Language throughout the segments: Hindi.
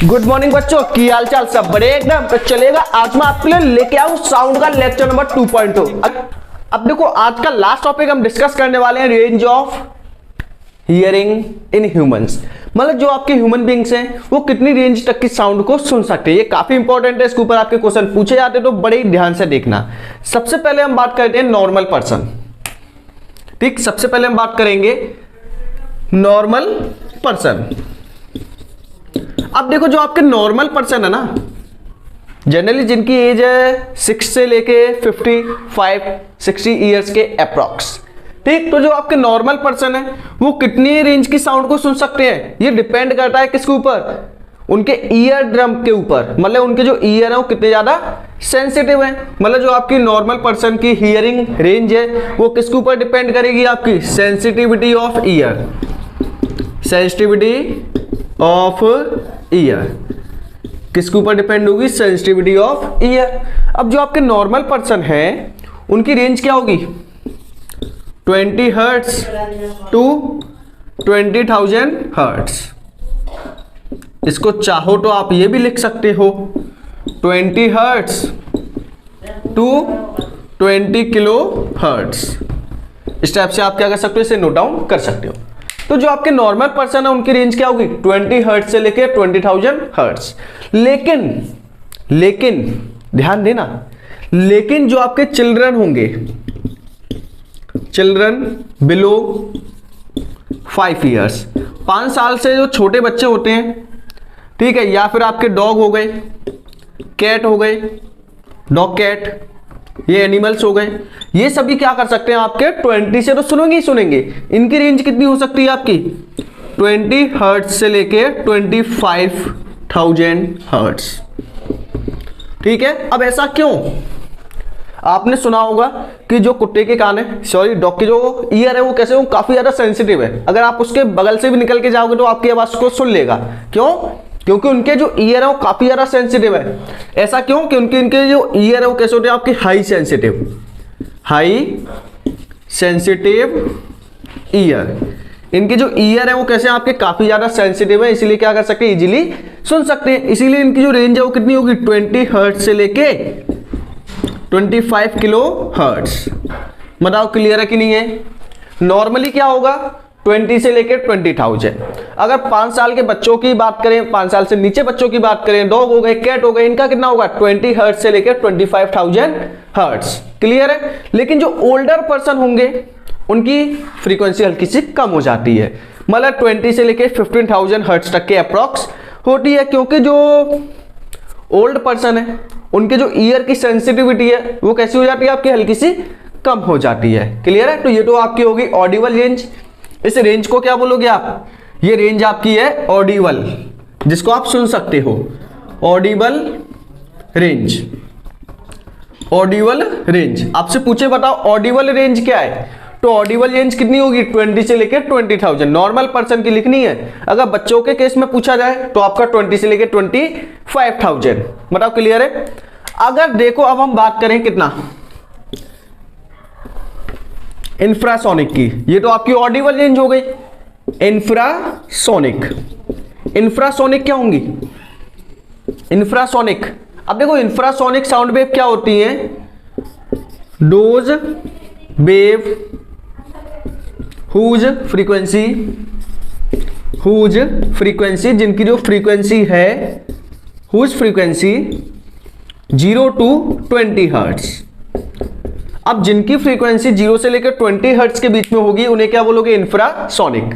गुड मॉर्निंग बच्चों, की हाल चाल? सब बड़े एकदम। तो चलेगा, आज मैं आपके लिए लेके आऊं साउंड का लेक्चर नंबर 2.2। अब देखो, आज का लास्ट टॉपिक हम डिस्कस करने वाले हैं range of hearing in humans. मतलब जो आपके ह्यूमन बींग्स हैं वो कितनी रेंज तक की साउंड को सुन सकते हैं। ये काफी इंपॉर्टेंट है, इसके ऊपर आपके क्वेश्चन पूछे जाते हैं, तो बड़े ध्यान से देखना। सबसे पहले हम बात करते हैं नॉर्मल पर्सन। ठीक, सबसे पहले हम बात करेंगे नॉर्मल पर्सन। अब देखो, जो आपके नॉर्मल पर्सन है ना, जनरली जिनकी एज है 6 से लेके 55-60 ईयर्स के अप्रॉक्स। ठीक, तो जो आपके नॉर्मल पर्सन है वो कितनी रेंज की साउंड को सुन सकते हैं, ये डिपेंड करता है किसके ऊपर? उनके ईयर ड्रम के ऊपर। मतलब उनके जो ईयर है वो कितने ज्यादा सेंसिटिव है। मतलब जो आपकी नॉर्मल पर्सन की हियरिंग रेंज है वो किसके ऊपर डिपेंड करेगी? आपकी sensitivity of year. Sensitivity of year किसके ऊपर डिपेंड होगी? Sensitivity of year. अब जो आपके नॉर्मल पर्सन है उनकी रेंज क्या होगी? 20 हर्ट्ज टू 20,000 हर्ट्ज। इसको चाहो तो आप ये भी लिख सकते हो 20 हर्ट्ज टू 20 किलो हर्ट्ज। इस टाइप से आप क्या कर सकते हो? इसे नोट डाउन कर सकते हो। तो जो आपके नॉर्मल पर्सन है उनकी रेंज क्या होगी? 20 हर्ट्ज से लेके 20,000 हर्ट्ज। लेकिन ध्यान देना, लेकिन जो आपके चिल्ड्रन होंगे, चिल्ड्रन बिलो 5 ईयर्स, 5 साल से जो छोटे बच्चे होते हैं, ठीक है, या फिर आपके डॉग हो गए, कैट हो गए, डॉग कैट, ये एनिमल्स हो गए, ये सभी क्या कर सकते हैं? आपके 20 से तो सुनेंगे ही सुनेंगे। इनकी रेंज कितनी हो सकती है आपकी? 20 हर्ट्ज से लेके 25,000 हर्ट्ज। ठीक है, अब ऐसा क्यों? आपने सुना होगा कि जो कुत्ते के कान है, सॉरी डॉग के जो ईयर है वो कैसे, वो काफी ज्यादा सेंसिटिव है। अगर आप उसके बगल से भी निकल के जाओगे तो आपकी आवाज को सुन लेगा। क्यों? क्योंकि उनके जो ईयर है वो काफी ज्यादा सेंसिटिव है। ऐसा क्यों? कि इनके जो ईयर है वो कैसे होते हैं? आपके हाई सेंसिटिव ईयर। इनके जो ईयर है वो कैसे? आपके काफी ज्यादा सेंसिटिव है, इसीलिए क्या कर सकते हैं? इजीली सुन सकते हैं। इसीलिए इनकी जो रेंज है वो कितनी होगी? 20 हर्ट्ज से लेके 25 किलो हर्ट्ज। बताओ क्लियर है कि नहीं है? नॉर्मली क्या होगा? 20 से लेके 20,000। अगर 5 साल के बच्चों की बात करें, 5 साल से नीचे बच्चों की बात करें, डॉग हो गए, कैट हो गए, इनका कितना होगा? 20 हर्ट्ज से लेके 25,000 हर्ट्ज। क्लियर है? लेकिन जो ओल्डर पर्सन होंगे उनकी फ्रीक्वेंसी हल्की सी कम हो जाती है। मतलब 20 से लेके 15,000 हर्ट्ज तक के अप्रॉक्स होती है, क्योंकि जो ओल्ड पर्सन है उनके जो ईयर की सेंसिटिविटी है वो कैसी हो जाती है? आपकी हल्की सी कम हो जाती है। क्लियर है? तो ये तो आपकी होगी ऑडिबल रेंज। इस रेंज को क्या बोलोगे आप? ये रेंज आपकी है ऑडिबल, जिसको आप सुन सकते हो। Audible range. ऑडिबल रेंज आपसे पूछे, बताओ ऑडिबल रेंज क्या है? तो ऑडिबल रेंज कितनी होगी? 20 से लेके 20,000। नॉर्मल पर्सन की लिखनी है। अगर बच्चों के केस में पूछा जाए तो आपका 20 से लेके 25,000। बताओ क्लियर है? अगर देखो, अब हम बात करें कितना, इंफ्रासोनिक की। ये तो आपकी ऑडिबल रेंज हो गई। इंफ्रासोनिक क्या होंगी? इंफ्रासोनिक, अब देखो इंफ्रासोनिक साउंड वेव क्या होती है? डोज वेव हुज फ्रीक्वेंसी, जिनकी जो फ्रीक्वेंसी है, हुज फ्रीक्वेंसी 0 to 20 हर्ट्ज। अब जिनकी फ्रीक्वेंसी 0 से लेकर 20 हर्ट्ज के बीच में होगी उन्हें क्या बोलोगे? इंफ्रासोनिक।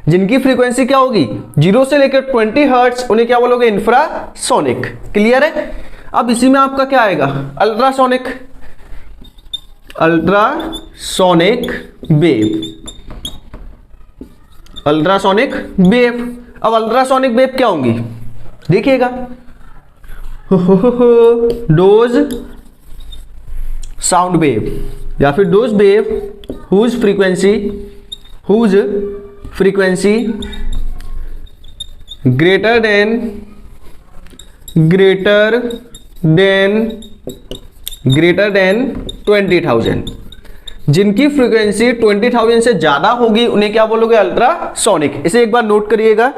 जिनकी फ्रीक्वेंसी क्या होगी? 0 से लेकर 20 हर्ट्ज, उन्हें क्या बोलोगे? इंफ्रासोनिक। क्लियर है? अब इसी में आपका क्या आएगा? अल्ट्रासोनिक। Ultrasonic wave. अब अल्ट्रासोनिक वेव क्या होंगी? देखिएगा, डोज साउंड वेव या फिर those wave whose frequency greater than 20,000। जिनकी फ्रीक्वेंसी 20,000 से ज्यादा होगी उन्हें क्या बोलोगे? अल्ट्रासोनिक। इसे एक बार नोट करिएगा।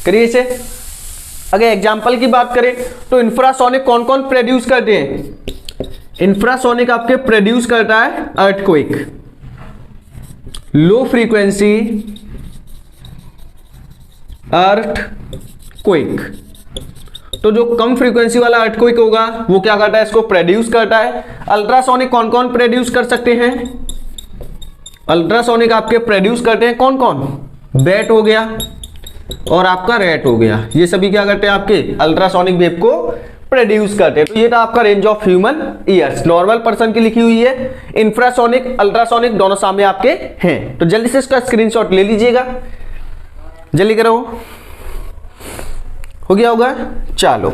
करिए इसे। अगर एग्जाम्पल की बात करें तो इंफ्रासोनिक कौन कौन प्रोड्यूस करते हैं? इंफ्रासोनिक आपके प्रोड्यूस करता है अर्थक्वेक, लो फ्रीक्वेंसी अर्थक्वेक। तो जो कम फ्रीक्वेंसी वाला अर्थक्वेक होगा वो क्या करता है, इसको प्रोड्यूस करता है। अल्ट्रासोनिक कौन कौन प्रोड्यूस कर सकते हैं? अल्ट्रासोनिक आपके प्रोड्यूस करते हैं कौन कौन? बैट हो गया और आपका रैट हो गया, ये सभी क्या करते हैं आपके अल्ट्रासोनिक वेव को प्रोड्यूस करते हैं। तो ये था आपका range of human ears, normal person की लिखी हुई है। इंफ्रासोनिक अल्ट्रासोनिक दोनों सामने आपके हैं, तो जल्दी से इसका स्क्रीनशॉट ले लीजिएगा, जल्दी करो। हो गया होगा, चलो।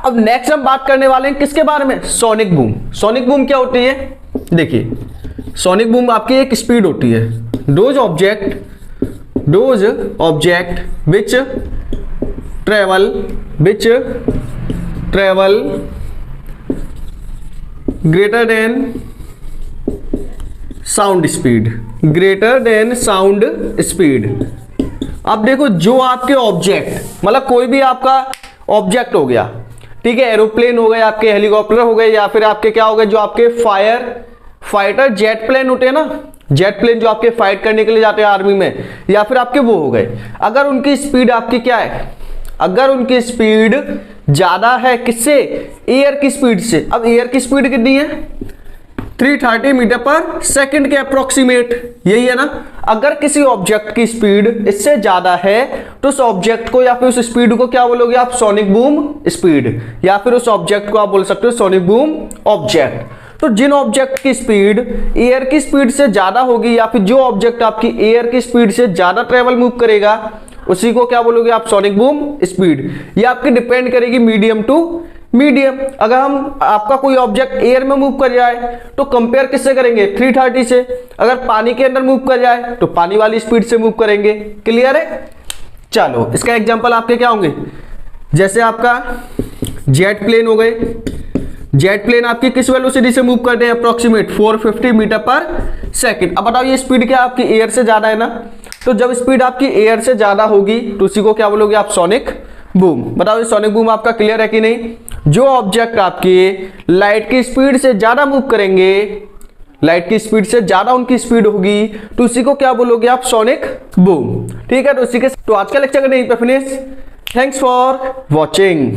अब नेक्स्ट हम बात करने वाले हैं किसके बारे में? Sonic boom. सोनिक बूम क्या होती है? देखिए, सोनिक बूम आपकी एक स्पीड होती है, those object which travel greater than sound speed. अब देखो, जो आपके ऑब्जेक्ट, मतलब कोई भी आपका ऑब्जेक्ट हो गया, ठीक है, एरोप्लेन हो गए, आपके हेलीकॉप्टर हो गए, या फिर आपके क्या हो गए, जो आपके फाइटर जेट प्लेन होते हैं ना, जेट प्लेन जो आपके फाइट करने के लिए जाते हैं आर्मी में, या फिर आपके वो हो गए, अगर उनकी स्पीड आपकी क्या है, अगर उनकी स्पीड ज्यादा है किससे? एयर की स्पीड से। अब एयर की स्पीड कितनी है? 330 मीटर पर सेकंड के अप्रोक्सीमेट, यही है ना। अगर किसी ऑब्जेक्ट की स्पीड इससे ज्यादा है तो उस ऑब्जेक्ट को या फिर उस स्पीड को क्या बोलोगे आप? सोनिक बूम स्पीड, या फिर उस ऑब्जेक्ट को आप बोल सकते हो सोनिक बूम ऑब्जेक्ट। तो जिन ऑब्जेक्ट की स्पीड एयर की स्पीड से ज्यादा होगी, या फिर जो ऑब्जेक्ट आपकी एयर की स्पीड से ज्यादा ट्रेवल मूव करेगा, उसी को क्या बोलोगे आप? Sonic boom speed. ये आपकी डिपेंड करेगी मीडियम टू मीडियम। अगर हम आपका कोई ऑब्जेक्ट एयर में मूव कर जाए तो कंपेयर किससे करेंगे? 330 से। अगर पानी के अंदर मूव कर जाए तो पानी वाली स्पीड से मूव करेंगे। क्लियर है? चलो, इसका एग्जांपल आपके क्या होंगे? जैसे आपका जेट प्लेन हो गए, जेट प्लेन आपकी किस वेलोसिटी से मूव करते हैं? अप्रोक्सीमेट 450 मीटर पर सेकंड। अब बताओ, ये स्पीड क्या आपकी एयर से ज्यादा है ना, तो जब स्पीड आपकी एयर से ज्यादा होगी तो उसी को क्या बोलोगे आप? Sonic boom. बताओ, ये सोनिक बूम आपका क्लियर है कि नहीं? जो ऑब्जेक्ट आपके लाइट की स्पीड से ज्यादा मूव करेंगे, लाइट की स्पीड से ज्यादा उनकी स्पीड होगी, तो उसी को क्या बोलोगे आप? Sonic boom. ठीक है, तो आज का लेक्चर यहीं पे फिनिश। Thanks for watching.